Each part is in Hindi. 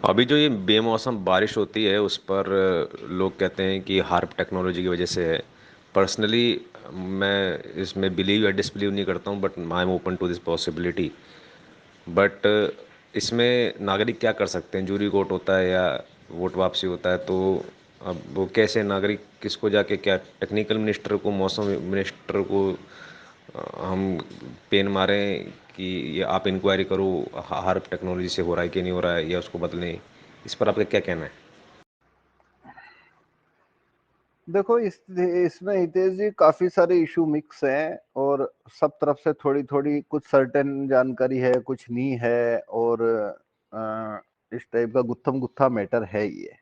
अभी जो ये बेमौसम बारिश होती है उस पर लोग कहते हैं कि हार्प टेक्नोलॉजी की वजह से है। पर्सनली मैं इसमें बिलीव या डिसबिलीव नहीं करता हूँ, but I am open to this possibility. But इसमें नागरिक क्या कर सकते हैं? जूरी कोर्ट होता है या वोट वापसी होता है, तो अब वो कैसे नागरिक किसको जाके, क्या टेक्निकल मिनिस्टर को, मौसम मिनिस्टर को हम पेन मारें कि ये आप इंक्वायरी करो हार्प टेक्नोलॉजी से हो रहा है कि नहीं हो रहा है, या उसको बदलें? इस पर आपका क्या कहना है? देखो, इसमें हितेश जी काफी सारे इशू मिक्स हैं, और सब तरफ से थोड़ी थोड़ी कुछ सर्टेन जानकारी है, कुछ नहीं है, और इस टाइप का गुत्थम गुत्था मैटर है ये।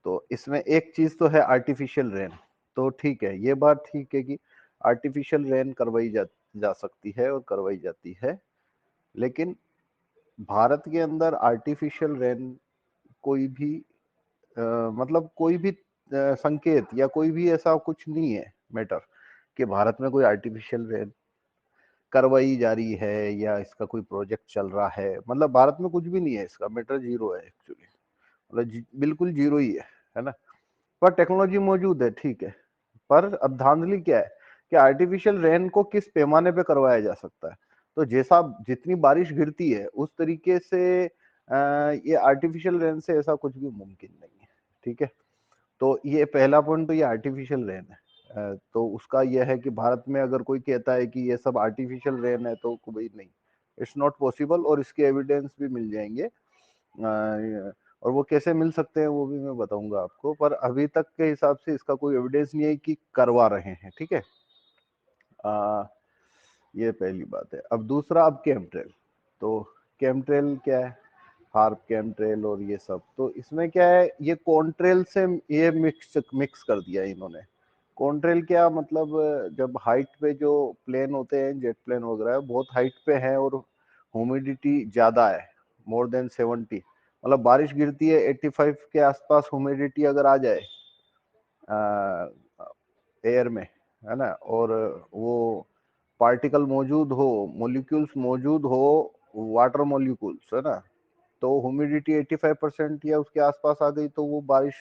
तो इसमें एक चीज तो है आर्टिफिशियल रेन। तो ठीक है, ये बात ठीक है कि आर्टिफिशियल रेन करवाई जा सकती है और करवाई जाती है। लेकिन भारत के अंदर आर्टिफिशियल रेन कोई भी मतलब कोई भी संकेत या कोई भी ऐसा कुछ नहीं है मैटर कि भारत में कोई आर्टिफिशियल रेन करवाई जा रही है या इसका कोई प्रोजेक्ट चल रहा है। मतलब भारत में कुछ भी नहीं है, इसका मैटर जीरो है एक्चुअली। मतलब बिल्कुल जीरो ही है ना। पर टेक्नोलॉजी मौजूद है, ठीक है। पर अब धांधली क्या है कि आर्टिफिशियल रेन को किस पैमाने पे करवाया जा सकता है। तो जैसा जितनी बारिश गिरती है उस तरीके से ये आर्टिफिशियल रेन से ऐसा कुछ भी मुमकिन नहीं है। ठीक है। तो ये पहला पॉइंट, तो ये आर्टिफिशियल रेन है। तो उसका यह है कि भारत में अगर कोई कहता है कि ये सब आर्टिफिशियल रेन है तो भाई नहीं, इट्स नॉट पॉसिबल। और इसके एविडेंस भी मिल जाएंगे। और वो कैसे मिल सकते हैं वो भी मैं बताऊंगा आपको। पर अभी तक के हिसाब से इसका कोई एविडेंस नहीं है कि करवा रहे हैं। ठीक है। आ, ये पहली बात है। अब दूसरा, अब केमट्रेल। तो केमट्रेल क्या है? हार्प केमट्रेल और ये सब, तो इसमें क्या है, ये कॉन्ट्रेल से ये मिक्स मिक्स कर दिया इन्होंने। कॉन्ट्रेल क्या मतलब, जब हाइट पे जो प्लेन होते हैं, जेट प्लेन वगैरह, बहुत हाइट पे है और ह्यूमिडिटी ज्यादा है, मोर देन 70। मतलब बारिश गिरती है 85 के आसपास, ह्यूमिडिटी अगर आ जाए एयर में, है ना, और वो पार्टिकल मौजूद हो, मोलिक्यूल्स मौजूद हो, वाटर मोलिक्यूल्स, है ना, तो ह्यूमिडिटी 85% या उसके आसपास आ गई तो वो बारिश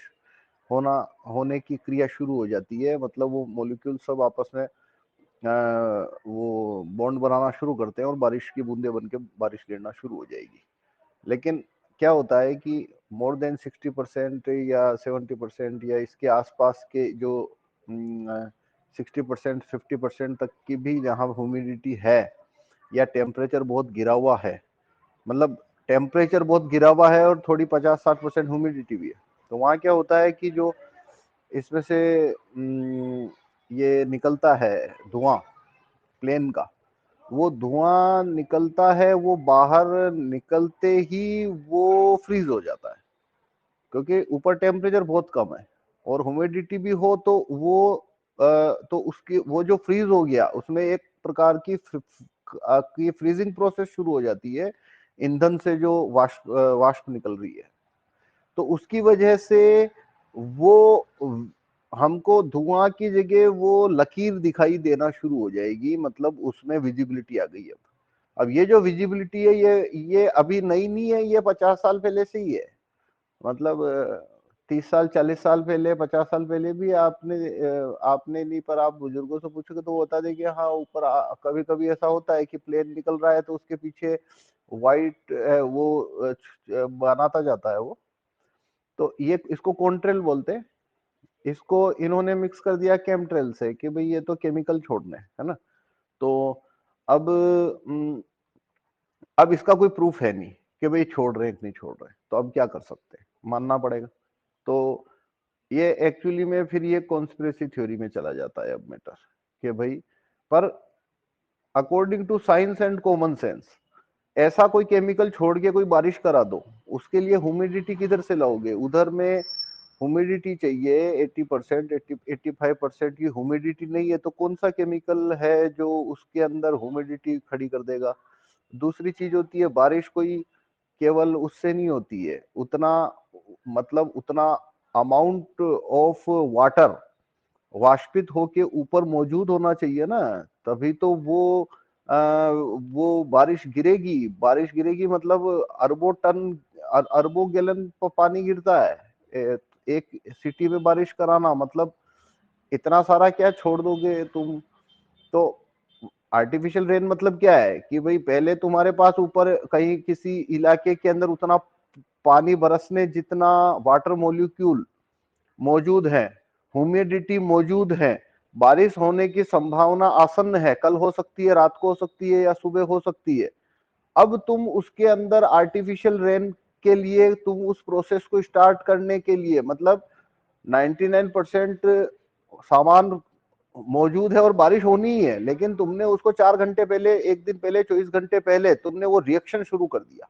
होना होने की क्रिया शुरू हो जाती है। मतलब वो मोलिक्यूल सब आपस में वो बॉन्ड बनाना शुरू करते हैं और बारिश की बूंदे बन के बारिश गिरना शुरू हो जाएगी। लेकिन क्या होता है कि मोर देन 60% या 70% या इसके आसपास के जो 60% 50% तक की भी जहाँ ह्यूमिडिटी है या टेम्परेचर बहुत गिरा हुआ है, मतलब टेम्परेचर बहुत गिरा हुआ है और थोड़ी 50-60% ह्यूमिडिटी भी है, तो वहाँ क्या होता है कि जो इसमें से ये निकलता है धुआं प्लेन का, वो धुआं निकलता है, वो बाहर निकलते ही वो फ्रीज हो जाता है, क्योंकि ऊपर टेम्परेचर बहुत कम है और ह्यूमिडिटी भी हो तो वो तो उसकी वो जो फ्रीज हो गया उसमें एक प्रकार की फ्रीजिंग प्रोसेस शुरू हो जाती है, ईंधन से जो वाष्प वाष्प निकल रही है। तो उसकी वजह से वो हमको धुआं की जगह वो लकीर दिखाई देना शुरू हो जाएगी, मतलब उसमें विजिबिलिटी आ गई। अब ये जो विजिबिलिटी है ये अभी नई नहीं है, ये 50 साल पहले से ही है। मतलब 30 साल 40 साल पहले 50 साल पहले भी आपने नहीं, पर आप बुजुर्गों से पूछोगे तो वो बता देंगे हाँ ऊपर कभी कभी ऐसा होता है कि प्लेन निकल रहा है तो उसके पीछे वाइट वो बनाता जाता है वो। तो ये इसको कॉन्ट्रेल बोलते हैं। इसको इन्होंने मिक्स कर दिया केमट्रेल से कि भाई ये तो केमिकल छोड़ने है ना। तो अब अब इसका कोई प्रूफ है नहीं कि भाई छोड़ रहे हैं कि नहीं छोड़ रहे हैं, तो अब क्या कर सकते हैं, मानना पड़ेगा। तो ये एक्चुअली में फिर ये कॉन्स्पिरेसी थ्योरी में चला जाता है अब मैटर, कि भाई पर according to science and common sense ऐसा कोई केमिकल छोड़ के कोई बारिश करा दो, उसके लिए ह्यूमिडिटी किधर से लाओगे? उधर में ह्यूमिडिटी चाहिए 80%, 85% की ह्यूमिडिटी नहीं है तो कौन सा केमिकल है जो उसके अंदर ह्यूमिडिटी खड़ी कर देगा? दूसरी चीज होती है बारिश, कोई केवल उससे नहीं होती है उतना, मतलब उतना अमाउंट ऑफ वाटर वाष्पित होके ऊपर मौजूद होना चाहिए ना, तभी तो वो बारिश गिरेगी। बारिश गिरेगी मतलब अरबों टन अरबों गैलन पानी गिरता है। एक सिटी में बारिश कराना मतलब इतना सारा क्या छोड़ दोगे तुम? तो आर्टिफिशियल रेन मतलब क्या है कि भाई पहले तुम्हारे पास ऊपर कहीं किसी इलाके के अंदर उतना पानी बरसने जितना वाटर मॉलिक्यूल मौजूद है, ह्यूमिडिटी मौजूद है, बारिश होने की संभावना आसन्न है, कल हो सकती है, रात को हो सकती है या सुबह हो सकती है। अब तुम उसके अंदर आर्टिफिशियल रेन के लिए तुम उस प्रोसेस को स्टार्ट करने के लिए मतलब 99% सामान मौजूद है और बारिश होनी ही है, लेकिन तुमने उसको 4 घंटे पहले, एक दिन पहले, 24 घंटे पहले तुमने वो रिएक्शन शुरू कर दिया।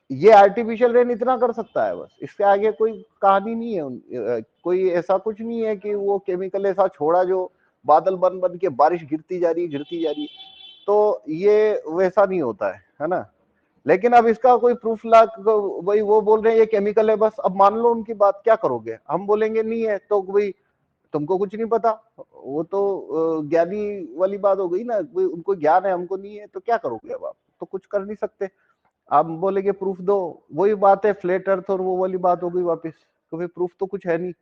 ये आर्टिफिशियल रेन इतना कर सकता है, बस इसके आगे कोई कहानी नहीं है। कोई ऐसा कुछ नहीं है कि वो केमिकल ऐसा छोड़ा जो बादल बन बन के बारिश गिरती जा रही है, गिरती जा रही है। तो ये वैसा नहीं होता है ना। लेकिन अब इसका कोई प्रूफ ला, वही वो बोल रहे हैं ये केमिकल है बस, अब मान लो उनकी बात, क्या करोगे? हम बोलेंगे नहीं है तो भाई तुमको कुछ नहीं पता, वो तो ज्ञानी वाली बात हो गई ना, उनको ज्ञान है हमको नहीं है, तो क्या करोगे? अब आप तो कुछ कर नहीं सकते। आप बोलेगे प्रूफ दो, वही बात है फ्लैट अर्थ और वो वाली बात हो गई वापस, तो फिर प्रूफ तो कुछ है नहीं।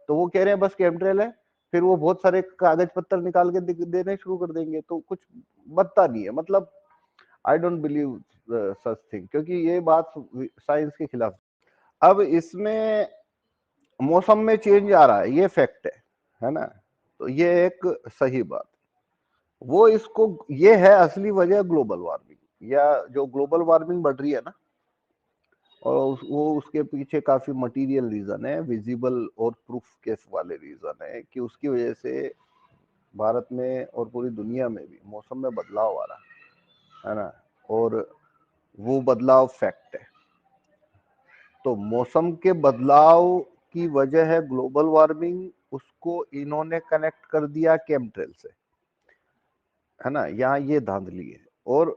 तो वो कह रहे हैं बस केमट्रेल है, फिर वो बहुत सारे कागज पत्तर निकाल के देने शुरू कर देंगे, तो कुछ बनता नहीं है। मतलब I don't believe such thing, क्योंकि ये बात साइंस के खिलाफ। अब इसमें मौसम में चेंज आ रहा है, ये फैक्ट है ना। तो ये एक सही बात, वो इसको, ये है असली वजह ग्लोबल वार्मिंग, या जो ग्लोबल वार्मिंग बढ़ रही है ना, और वो उसके पीछे काफी मटेरियल रीजन है, विजिबल और प्रूफ केस वाले रीजन है कि उसकी वजह से भारत में और पूरी दुनिया में भी मौसम में बदलाव आ रहा है ना, और वो बदलाव फैक्ट है। तो मौसम के बदलाव की वजह है ग्लोबल वार्मिंग, उसको इन्होंने कनेक्ट कर दिया केमट्रेल से, है ना, यहाँ ये धांधली है। और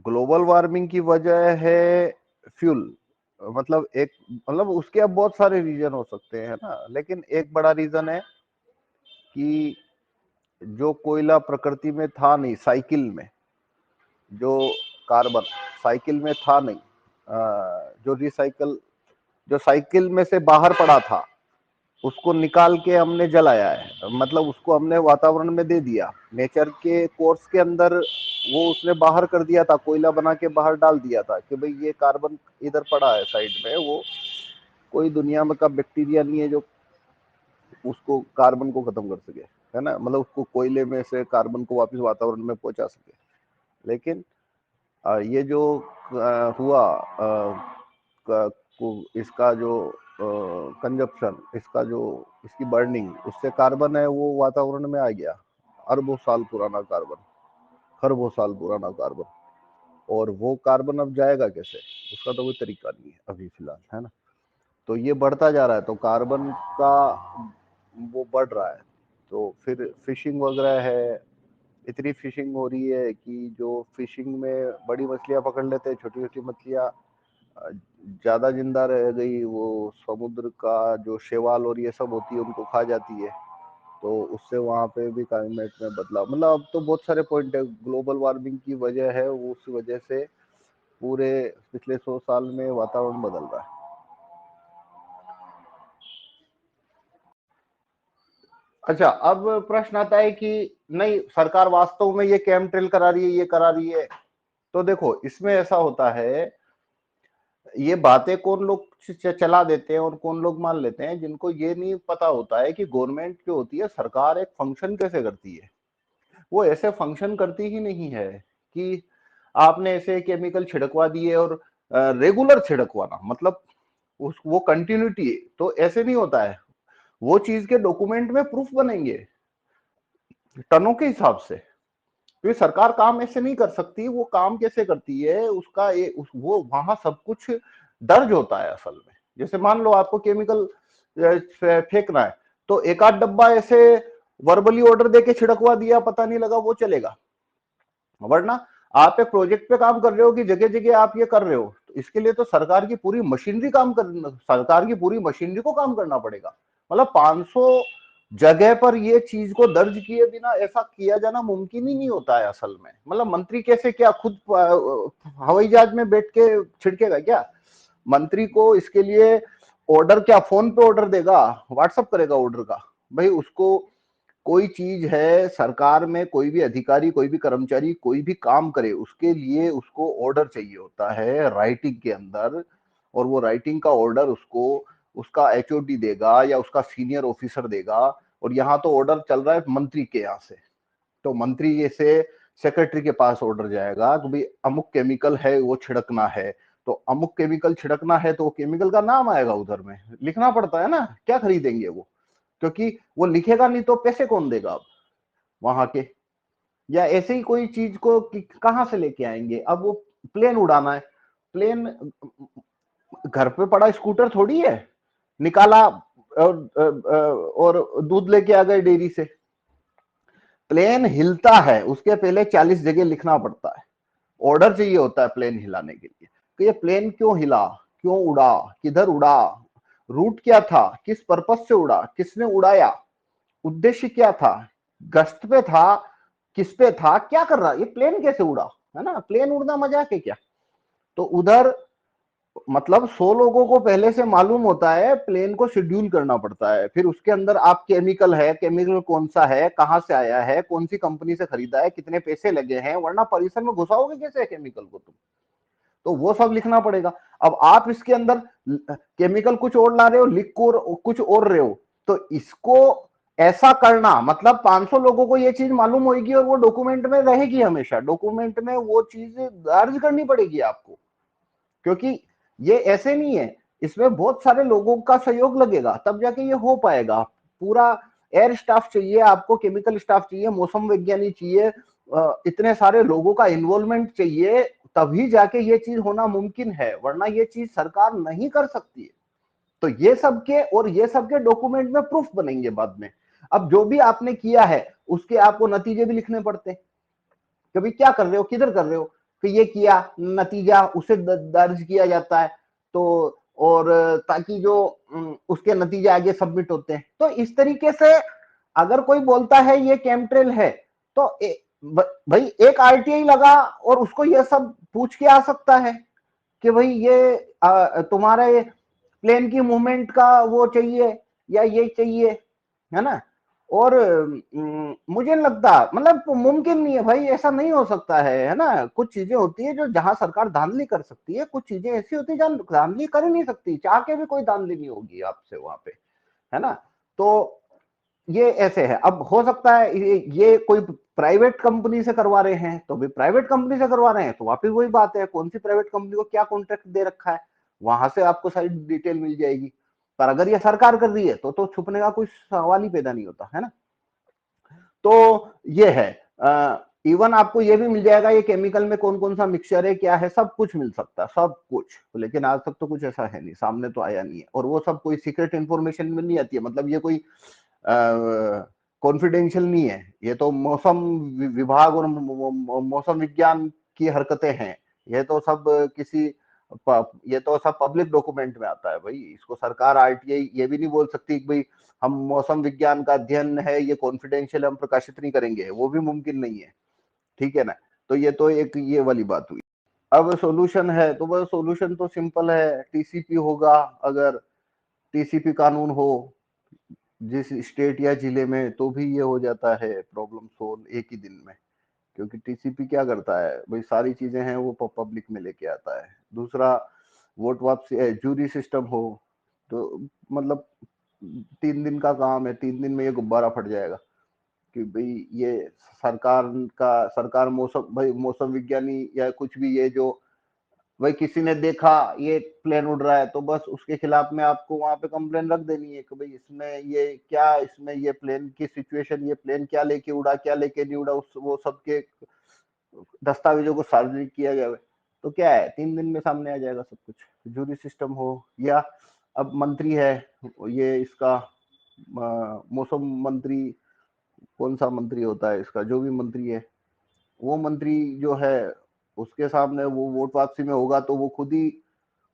ग्लोबल वार्मिंग की वजह है फ्यूल, मतलब एक, मतलब उसके अब बहुत सारे रीजन हो सकते हैं ना, लेकिन एक बड़ा रीजन है कि जो कोयला प्रकृति में था नहीं, साइकिल में जो कार्बन साइकिल में था नहीं, जो रिसाइकल, जो साइकिल में से बाहर पड़ा था, उसको निकाल के हमने जलाया है, मतलब उसको हमने वातावरण में दे दिया, नेचर के कोर्स के अंदर वो उसने बाहर कर दिया था, कोयला बना के बाहर डाल दिया था कि भाई ये कार्बन इधर पड़ा है साइड में, वो कोई दुनिया में का बैक्टीरिया नहीं है जो उसको कार्बन को खत्म कर सके, है ना, मतलब उसको कोयले में से कार्बन को वापस वातावरण में पहुंचा सके। लेकिन ये जो हुआ इसका जो कंजप्शन, इसका जो, इसकी बर्निंग, उससे कार्बन है वो वातावरण में आ गया, अरबों साल पुराना कार्बन, खरबों साल पुराना कार्बन, और वो कार्बन अब जाएगा कैसे? उसका तो कोई तरीका नहीं है अभी फिलहाल, है ना। तो ये बढ़ता जा रहा है, तो कार्बन का वो बढ़ रहा है, तो फिर फिशिंग वगैरह है, इतनी फिशिंग हो रही है कि जो फिशिंग में बड़ी मछलियां पकड़ लेते हैं, छोटी छोटी मछलियां ज्यादा जिंदा रह गई, वो समुद्र का जो शैवाल और ये सब होती है उनको खा जाती है, तो उससे वहां पे भी क्लाइमेट में बदलाव, मतलब अब तो बहुत सारे पॉइंट है। ग्लोबल वार्मिंग की वजह है, वो उस वजह से पूरे पिछले 100 साल में वातावरण बदल रहा है। अच्छा, अब प्रश्न आता है कि नहीं सरकार वास्तव में ये कैम ट्रेल करा रही है, ये करा रही है। तो देखो इसमें ऐसा होता है, ये बातें कौन लोग चला देते हैं और कौन लोग मान लेते हैं, जिनको ये नहीं पता होता है कि गवर्नमेंट जो होती है, सरकार एक फंक्शन कैसे करती है। वो ऐसे फंक्शन करती ही नहीं है कि आपने ऐसे केमिकल छिड़कवा दिए और रेगुलर छिड़कवाना, मतलब उस वो कंटिन्यूटी है, तो ऐसे नहीं होता है। वो चीज के डॉक्यूमेंट में प्रूफ बनेंगे टनों के हिसाब से, क्योंकि सरकार काम ऐसे नहीं कर सकती। वो काम कैसे करती है उसका वो वहां सब कुछ दर्ज होता है असल में। जैसे मान लो आपको केमिकल फेंकना है, तो एक आध डब्बा ऐसे वर्बली ऑर्डर देके छिड़कवा दिया, पता नहीं लगा, वो चलेगा। वरना आप एक प्रोजेक्ट पे काम कर रहे हो कि जगह जगह आप ये कर रहे हो, तो इसके लिए तो सरकार की पूरी मशीनरी सरकार की पूरी मशीनरी को काम करना पड़ेगा। मतलब 500 जगह पर ये चीज को दर्ज किए बिना ऐसा किया जाना मुमकिन ही नहीं होता है असल में। मतलब मंत्री कैसे, क्या खुद हवाई जहाज में बैठ के छिड़केगा क्या? मंत्री को इसके लिए ऑर्डर क्या फोन पे ऑर्डर देगा, व्हाट्सअप करेगा ऑर्डर का? भाई उसको कोई चीज है सरकार में, कोई भी अधिकारी, कोई भी कर्मचारी, कोई भी काम करे, उसके लिए उसको ऑर्डर चाहिए होता है राइटिंग के अंदर, और वो राइटिंग का ऑर्डर उसको उसका एचओडी देगा या उसका सीनियर ऑफिसर देगा। और यहाँ तो ऑर्डर चल रहा है मंत्री के यहाँ से, तो मंत्री से सेक्रेटरी के पास ऑर्डर जाएगा कि भाई अमुक केमिकल है वो छिड़कना है, तो अमुक केमिकल छिड़कना है, तो वो केमिकल का नाम आएगा उधर में, लिखना पड़ता है ना, क्या खरीदेंगे वो, क्योंकि वो लिखेगा नहीं तो पैसे कौन देगा अब वहां के। या ऐसे ही कोई चीज को कहां से लेके आएंगे? अब वो प्लेन उड़ाना है, प्लेन घर पे पड़ा स्कूटर थोड़ी है, निकाला और दूध लेके आ गए डेयरी से। प्लेन हिलता है उसके पहले 40 जगह लिखना पड़ता है, ऑर्डर चाहिए होता है प्लेन हिलाने के लिए कि ये प्लेन क्यों हिला, क्यों उड़ा, किधर उड़ा, रूट क्या था, किस पर्पस से उड़ा, किसने उड़ाया, उद्देश्य क्या था, गश्त पे था, किस पे था, क्या कर रहा, ये प्लेन कैसे उड़ा, है ना? प्लेन उड़ना मजाक है क्या? तो उधर मतलब 100 लोगों को पहले से मालूम होता है, प्लेन को शेड्यूल करना पड़ता है, फिर उसके अंदर आप केमिकल है, केमिकल कौन सा है, कहां से आया है, कौन सी कंपनी से खरीदा है, कितने पैसे लगे हैं, वरना परिसर में घुसाओगे कैसे केमिकल को तुम? तो वो सब लिखना पड़ेगा। अब आप इसके अंदर केमिकल कुछ और ला रहे हो, लिख को कुछ और रहे हो, तो इसको ऐसा करना मतलब 500 लोगों को ये चीज मालूम होगी और वो डॉक्यूमेंट में रहेगी, हमेशा डॉक्यूमेंट में वो चीज दर्ज करनी पड़ेगी आपको, क्योंकि ये ऐसे नहीं है, इसमें बहुत सारे लोगों का सहयोग लगेगा तब जाके ये हो पाएगा। पूरा एयर स्टाफ चाहिए आपको, केमिकल स्टाफ चाहिए, मौसम विज्ञानी चाहिए, इतने सारे लोगों का इन्वॉल्वमेंट चाहिए, तभी जाके ये चीज होना मुमकिन है, वरना ये चीज सरकार नहीं कर सकती है। तो ये सब के और ये सब के डॉक्यूमेंट में प्रूफ बनेंगे बाद में। अब जो भी आपने किया है उसके आपको नतीजे भी लिखने पड़ते हैं, कभी क्या कर रहे हो, किधर कर रहे हो, कि ये किया, नतीजा उसे दर्ज किया जाता है, तो और ताकि जो उसके नतीजे आगे सबमिट होते हैं। तो इस तरीके से अगर कोई बोलता है ये केमट्रेल है, तो भाई एक आरटीआई लगा और उसको ये सब पूछ के आ सकता है कि भाई ये तुम्हारे प्लेन की मूवमेंट का वो चाहिए या ये चाहिए, है ना? और मुझे नहीं लगता, मतलब मुमकिन नहीं है भाई, ऐसा नहीं हो सकता है ना? कुछ चीजें होती है जो जहां सरकार धांधली कर सकती है, कुछ चीजें ऐसी होती है जहां धांधली कर ही नहीं सकती, चाह के भी कोई धांधली नहीं होगी आपसे वहां पे, है ना? तो ये ऐसे है। अब हो सकता है ये कोई प्राइवेट कंपनी से करवा रहे हैं, तो भी प्राइवेट कंपनी से करवा रहे हैं तो वापिस वही बात है, कौन सी प्राइवेट कंपनी को क्या कॉन्ट्रैक्ट दे रखा है, वहां से आपको सारी डिटेल मिल जाएगी। पर अगर ये सरकार कर रही है तो छुपने का कोई सवाल ही पैदा नहीं होता, है ना? तो ये है। इवन आपको ये भी मिल जाएगा ये केमिकल में कौन कौन सा मिक्सचर है, क्या है, सब कुछ मिल सकता है, सब कुछ। लेकिन आज तक तो कुछ ऐसा है नहीं, सामने तो आया नहीं है, और वो सब कोई सीक्रेट इंफॉर्मेशन में नहीं आती है, मतलब ये कोई कॉन्फिडेंशियल नहीं है, ये तो मौसम विभाग और मौसम विज्ञान की हरकतें हैं, ये तो सब किसी ये तो सब पब्लिक डॉक्यूमेंट में आता है भाई। इसको सरकार आरटीआई ये भी नहीं बोल सकती कि भाई हम मौसम विज्ञान का अध्ययन है, ये कॉन्फिडेंशियल, हम प्रकाशित नहीं करेंगे, वो भी मुमकिन नहीं है, ठीक है ना? तो ये तो एक ये वाली बात हुई। अब सॉल्यूशन है, तो वह सॉल्यूशन तो सिंपल है, टीसीपी होगा। अगर टीसीपी कानून हो जिस स्टेट या जिले में, तो भी ये हो जाता है प्रॉब्लम सोल्व एक ही दिन में, क्योंकि टीसीपी क्या करता है भाई, सारी चीजें हैं वो पब्लिक में लेके आता है। दूसरा, वोट वापसी जूरी सिस्टम हो, तो मतलब 3 दिन का काम है, 3 दिन में ये गुब्बारा फट जाएगा कि भाई ये सरकार मौसम, भाई मौसम विज्ञानी या कुछ भी, ये जो भाई किसी ने देखा ये प्लेन उड़ रहा है, तो बस उसके खिलाफ में आपको वहां पे कंप्लेन रख देनी है कि भाई इसमें ये क्या, इसमें ये प्लेन की सिचुएशन, ये प्लेन क्या लेके उड़ा, क्या लेके नहीं उड़ा, उस वो सबके दस्तावेजों को सार्वजनिक किया जाए, तो क्या है 3 दिन में सामने आ जाएगा सब कुछ। जूरी सिस्टम हो, या अब मंत्री है, ये इसका मौसम मंत्री, कौन सा मंत्री होता है इसका, जो भी मंत्री है, वो मंत्री जो है उसके सामने वो वोट वापसी में होगा, तो वो खुद ही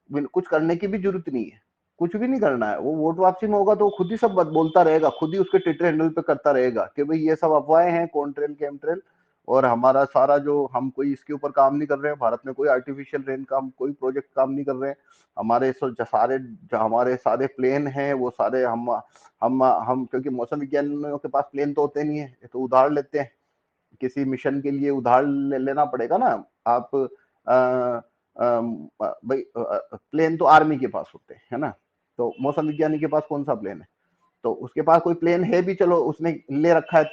कुछ करने की भी जरूरत नहीं है, कुछ भी नहीं करना है, वो वोट वापसी में होगा तो खुद ही सब बोलता रहेगा, खुद ही उसके ट्विटर हैंडल पे करता रहेगा कि भाई ये सब अफवाहें हैं, कॉन्ट्रेल केमट्रेल, और हमारा सारा जो हम कोई इसके ऊपर काम नहीं कर रहे हैं, भारत में कोई आर्टिफिशियल रेन का हम कोई प्रोजेक्ट काम नहीं कर रहे हैं। हमारे सारे जो हमारे सारे प्लेन हैं वो सारे हम क्योंकि मौसम विज्ञानियों के पास प्लेन तो होते नहीं है, ये तो उधार लेते हैं। किसी मिशन के लिए उधार लेना पड़ेगा ना। आप भाई प्लेन तो आर्मी के पास होते हैं, है ना। तो मौसम विज्ञानी के पास कौन सा प्लेन है? तो उसके पास कोई प्लेन है भी, चलो उसने ले रखा है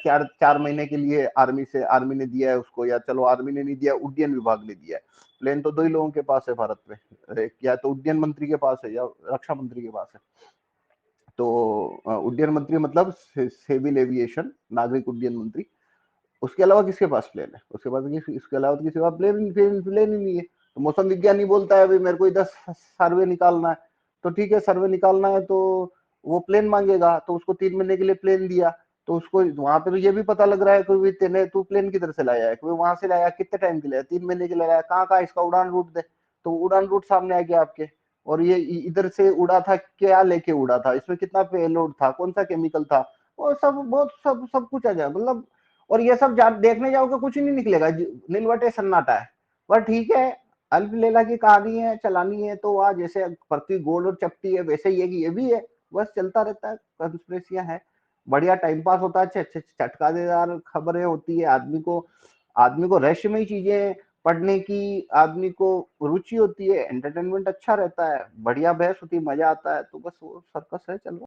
4 महीने के लिए आर्मी से, आर्मी ने दिया है उसको, या चलो आर्मी ने नहीं दिया, उड्डयन विभाग ने दिया है। प्लेन तो 2 ही लोगों के पास है भारत में, एक या तो उड्डयन मंत्री के पास है या रक्षा मंत्री के पास है। तो उड्डयन मंत्री मतलब सिविल एविएशन, नागरिक उड्डयन मंत्री। उसके अलावा किसके पास प्लेन है? उसके पास इसके अलावा तो किसी का प्लेन ही नहीं है। तो मौसम विज्ञानी बोलता है भाई मेरे को इधर सर्वे निकालना है, तो ठीक है सर्वे निकालना है तो वो प्लेन मांगेगा, तो उसको 3 महीने के लिए प्लेन दिया। तो उसको वहां पे तो ये भी पता लग रहा है कि तेने तू प्लेन किधर से लाया है, कोई वहां से लाया, कितने टाइम के लिए, 3 महीने के लिए लाया, कहाँ कहाँ इसका उड़ान रूट दे। तो उड़ान रूट सामने आ गया आपके, और ये इधर से उड़ा था, क्या लेके उड़ा था, इसमें कितना पेलोड था, कौन सा केमिकल था, वो सब बहुत सब कुछ आ जाए मतलब। और ये सब देखने जाओगे कुछ नहीं निकलेगा, नीलवटे सन्नाटा है। पर ठीक है, अल्फ लेला की कहानी है, चलानी है तो वहां जैसे पृथ्वी गोल और चपटी है वैसे ही है कि ये भी है, बस चलता रहता है, कंस्पिरेसियां है, बढ़िया टाइम पास होता है, अच्छे चटकादेदार खबरें होती है। आदमी को रहस्यमय चीजें पढ़ने की आदमी को रुचि होती है, एंटरटेनमेंट अच्छा रहता है, बढ़िया बहस होती है, मजा आता है, तो बस वो सर्कस है, चल रहा है।